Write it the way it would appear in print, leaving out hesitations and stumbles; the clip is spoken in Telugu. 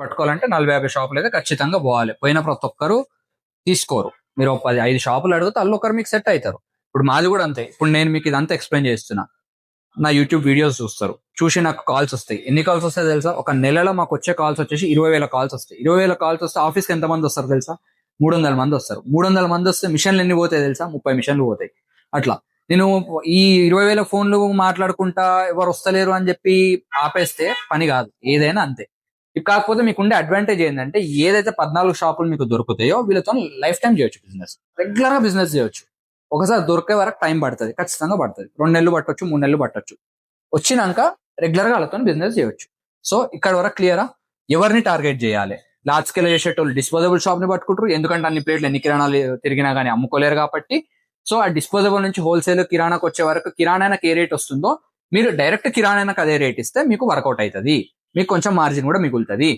పట్టుకోవాలంటే 40-50 షాపులు అయితే ఖచ్చితంగా పోవాలి. పోయిన ప్రతి ఒక్కరు తీసుకోరు. మీరు ఒక 10-5 షాపులు అడిగితే అల్లు ఒకరు మీకు సెట్ అవుతారు. ఇప్పుడు మాది కూడా అంతే. ఇప్పుడు నేను మీకు ఇదంతా ఎక్స్ప్లెయిన్ చేస్తున్నా. నా యూట్యూబ్ వీడియోస్ చూస్తారు, చూసి నాకు కాల్స్ వస్తాయి. ఎన్ని కాల్స్ వస్తాయి తెలుసా? ఒక నెలలో మాకు వచ్చే కాల్స్ వచ్చేసి 20,000 కాల్స్ వస్తాయి. 20,000 కాల్స్ వస్తే ఆఫీస్కి ఎంత మంది వస్తారు తెలుసా? 300 మంది వస్తారు. 300 మంది వస్తే మిషన్లు ఎన్ని పోతాయి తెలుసా? 30 మిషన్లు పోతాయి. అట్లా నేను ఈ 20,000 ఫోన్లు మాట్లాడుకుంటా ఎవరు వస్తలేరు అని చెప్పి ఆపేస్తే పని కాదు. ఏదైనా అంతే. కాకపోతే మీకు ఉండే అడ్వాంటేజ్ ఏంటంటే ఏదైతే 14 షాపులు మీకు దొరుకుతాయో వీళ్ళతో లైఫ్ టైం చేయొచ్చు బిజినెస్. రెగ్యులర్ గా బిజినెస్ చేయొచ్చు. ఒకసారి దొరికే వరకు టైం పడుతుంది, ఖచ్చితంగా పడుతుంది. 2 నెలలు పట్టొచ్చు, 3 నెలలు పట్టొచ్చు. వచ్చినాక రెగ్యులర్ గా వాళ్ళతో బిజినెస్ చేయొచ్చు. సో ఇక్కడ వరకు క్లియరా? ఎవరిని టార్గెట్ చేయాలి? లార్జ్ స్కేల్ చేసేటోళ్ళు డిస్పోజబుల్ షాప్ ని పట్టుకుంటారు. ఎందుకంటే అన్ని ప్లేట్లు ఎన్ని కిరాణాలు తిరిగినా కానీ అమ్ముకోలేరు కాబట్టి. సో ఆ డిస్పోజబుల్ నుంచి హోల్సేల్ కిరాణాకు వచ్చే వరకు కిరాణానికి ఏ రేట్ వస్తుందో మీరు డైరెక్ట్ కిరాణానికి అదే రేట్ ఇస్తే మీకు వర్కౌట్ అవుతుంది. మీకు కొంచెం మార్జిన్ కూడా మిగులుతుంది.